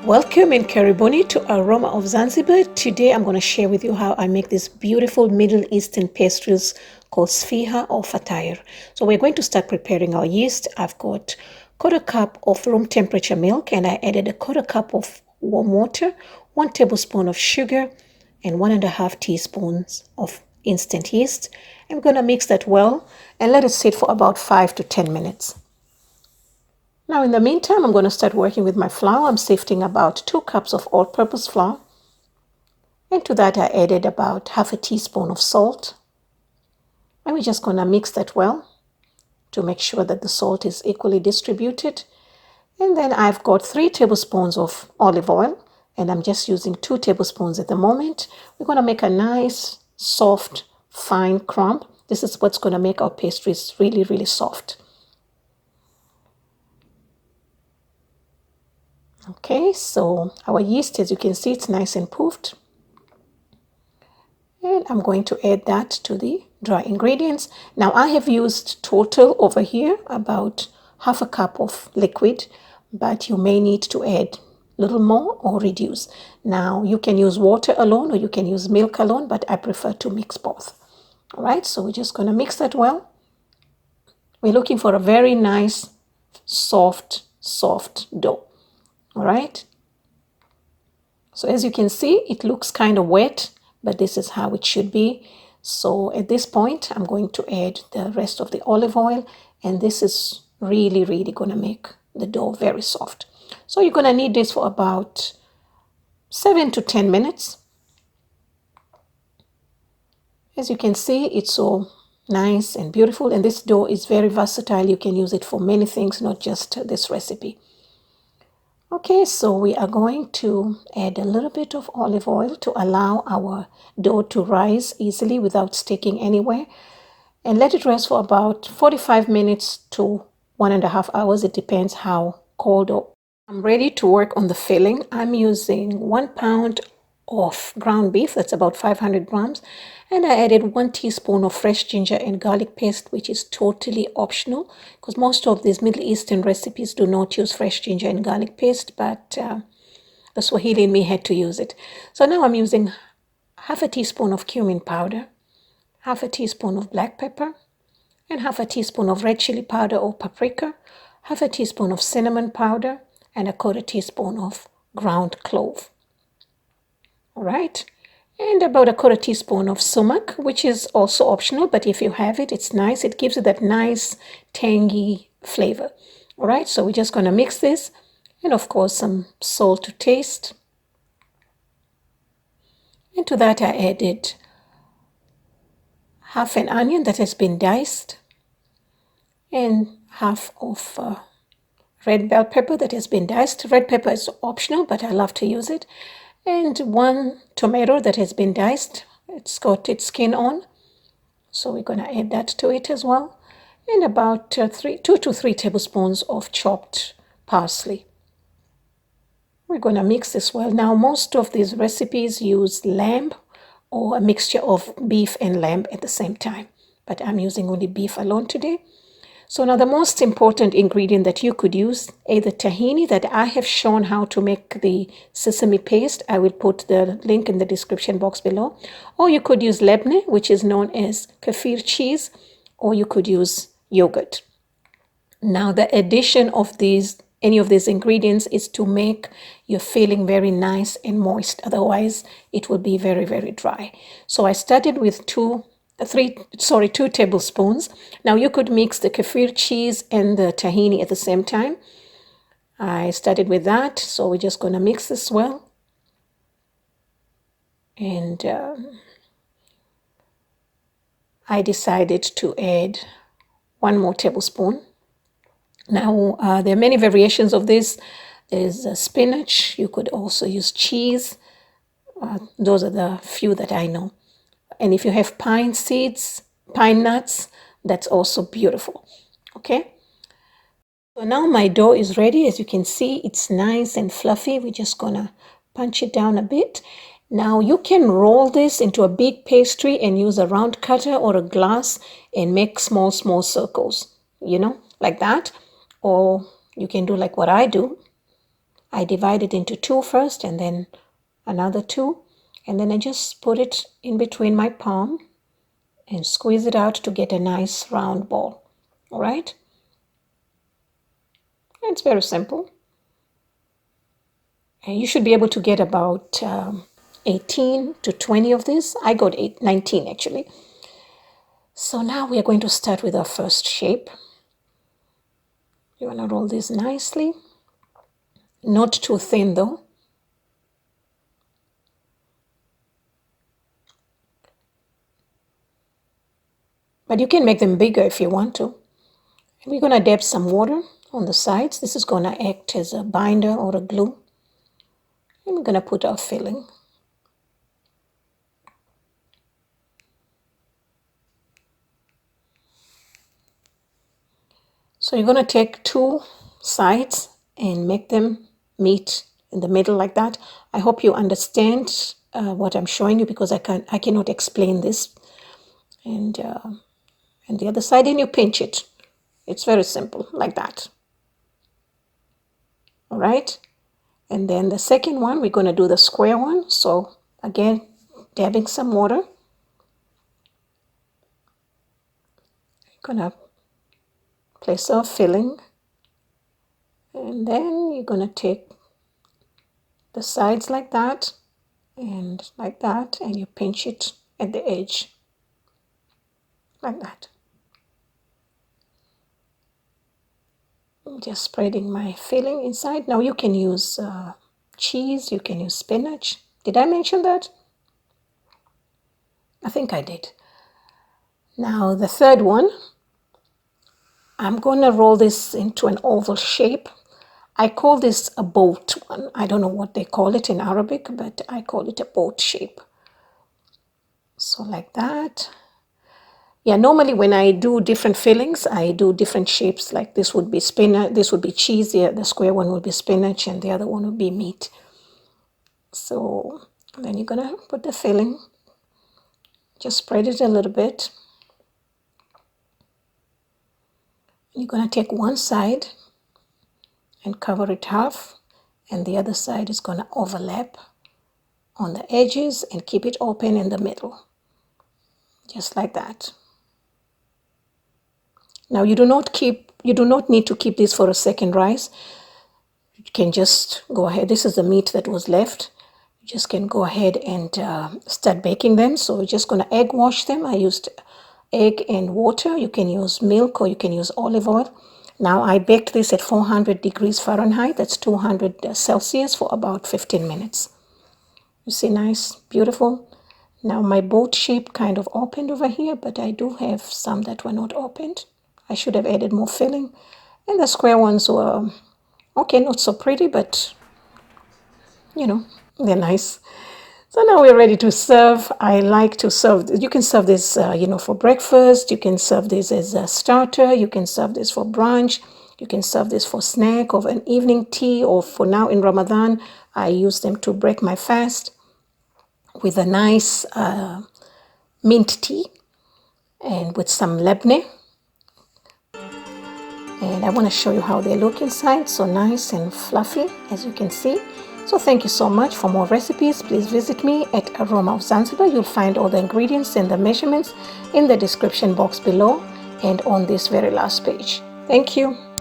Welcome and karibuni to Aroma of Zanzibar. Today I'm going to share with you how I make these beautiful Middle Eastern pastries called Sfiha or Fatayer. So we're going to start preparing our yeast. I've got quarter cup of room temperature milk and I added a quarter cup of warm water, 1 tablespoon of sugar and 1.5 teaspoons of instant yeast. I'm going to mix that well and let it sit for about 5 to 10 minutes. Now, in the meantime, I'm going to start working with my flour. I'm sifting about 2 cups of all-purpose flour. And to that, I added about half a teaspoon of salt. And we're just going to mix that well to make sure that the salt is equally distributed. And then I've got 3 tablespoons of olive oil, and I'm just using 2 tablespoons at the moment. We're going to make a nice, soft, fine crumb. This is what's going to make our pastries really, really soft. Okay, so our yeast, as you can see, it's nice and puffed. And I'm going to add that to the dry ingredients. Now I have used total over here about half a cup of liquid, but you may need to add a little more or reduce. Now you can use water alone or you can use milk alone, but I prefer to mix both. All right, so we're just going to mix that well. We're looking for a very nice, soft dough. All right. So as you can see, it looks kind of wet, but this is how it should be. So at this point, I'm going to add the rest of the olive oil, and this is really, really going to make the dough very soft. So you're going to need this for about 7 to 10 minutes. As you can see, it's so nice and beautiful, and this dough is very versatile. You can use it for many things, not just this recipe. Okay, so we are going to add a little bit of olive oil to allow our dough to rise easily without sticking anywhere. And let it rest for about 45 minutes to 1.5 hours. It depends how cold or... I'm ready to work on the filling. I'm using 1 pound of ground beef, that's about 500 grams. And I added 1 teaspoon of fresh ginger and garlic paste, which is totally optional because most of these Middle Eastern recipes do not use fresh ginger and garlic paste, but the Swahili in me had to use it. So now I'm using half a teaspoon of cumin powder, half a teaspoon of black pepper, and half a teaspoon of red chili powder or paprika, half a teaspoon of cinnamon powder, and a quarter teaspoon of ground clove. All right. And about a quarter teaspoon of sumac, which is also optional, but if you have it, it's nice. It gives it that nice tangy flavor. All right, so we're just going to mix this. And of course, some salt to taste. And to that, I added half an onion that has been diced and half of red bell pepper that has been diced. Red pepper is optional, but I love to use it. And 1 tomato that has been diced. It's got its skin on. So we're going to add that to it as well. And about 2 to 3 tablespoons of chopped parsley. We're going to mix this well. Now, most of these recipes use lamb or a mixture of beef and lamb at the same time. But I'm using only beef alone today. So now the most important ingredient that you could use, either tahini that I have shown how to make the sesame paste. I will put the link in the description box below. Or you could use lebne, which is known as kefir cheese, or you could use yogurt. Now the addition of any of these ingredients is to make your filling very nice and moist. Otherwise, it will be very, very dry. So I started with 2 tablespoons. Now you could mix the kefir cheese and the tahini at the same time. I started with that, so we're just going to mix this well. And I decided to add 1 more tablespoon. Now there are many variations of this. There's spinach. You could also use cheese. Those are the few that I know. And if you have pine seeds, pine nuts, that's also beautiful. Okay. So now my dough is ready. As you can see, it's nice and fluffy. We're just going to punch it down a bit. Now you can roll this into a big pastry and use a round cutter or a glass and make small circles, like that. Or you can do like what I do. I divide it into two first and then another two. And then I just put it in between my palm and squeeze it out to get a nice round ball. All right? It's very simple. And you should be able to get about 18 to 20 of these. I got 19 actually. So now we are going to start with our first shape. You want to roll this nicely. Not too thin though. But you can make them bigger if you want to. And we're going to dab some water on the sides. This is going to act as a binder or a glue. And we're going to put our filling. So you're going to take two sides and make them meet in the middle like that. I hope you understand what I'm showing you, because I cannot explain this. And the other side, and you pinch it. It's very simple, like that. All right. And then the second one, we're going to do the square one. So again, dabbing some water. Going to place our filling. And then you're going to take the sides like that and like that, and you pinch it at the edge like that. I'm just spreading my filling inside. Now you can use cheese, you can use spinach. Did I mention that? I think I did. Now the third one, I'm going to roll this into an oval shape. I call this a boat one. I don't know what they call it in Arabic, but I call it a boat shape. So like that. Yeah, normally when I do different fillings, I do different shapes. Like this would be spinach, this would be cheese, yeah, the square one would be spinach, and the other one would be meat. So then you're gonna put the filling, just spread it a little bit. You're gonna take one side and cover it half, and the other side is gonna overlap on the edges and keep it open in the middle, just like that. Now you do not need to keep this for a second rise. You can just go ahead. This is the meat that was left. You just can go ahead and start baking them. So we're just going to egg wash them. I used egg and water. You can use milk or you can use olive oil. Now I baked this at 400 degrees Fahrenheit. That's 200 Celsius for about 15 minutes. You see, nice, beautiful. Now my boat shape kind of opened over here, but I do have some that were not opened. I should have added more filling. And the square ones were, okay, not so pretty, but, you know, they're nice. So now we're ready to serve. I like to serve, you can serve this, for breakfast. You can serve this as a starter. You can serve this for brunch. You can serve this for snack or an evening tea, or for now in Ramadan, I use them to break my fast with a nice mint tea and with some labneh. And I want to show you how they look inside. So nice and fluffy, as you can see. So thank you so much. For more recipes, please visit me at Aroma of Zanzibar. You'll find all the ingredients and the measurements in the description box below and on this very last page. Thank you.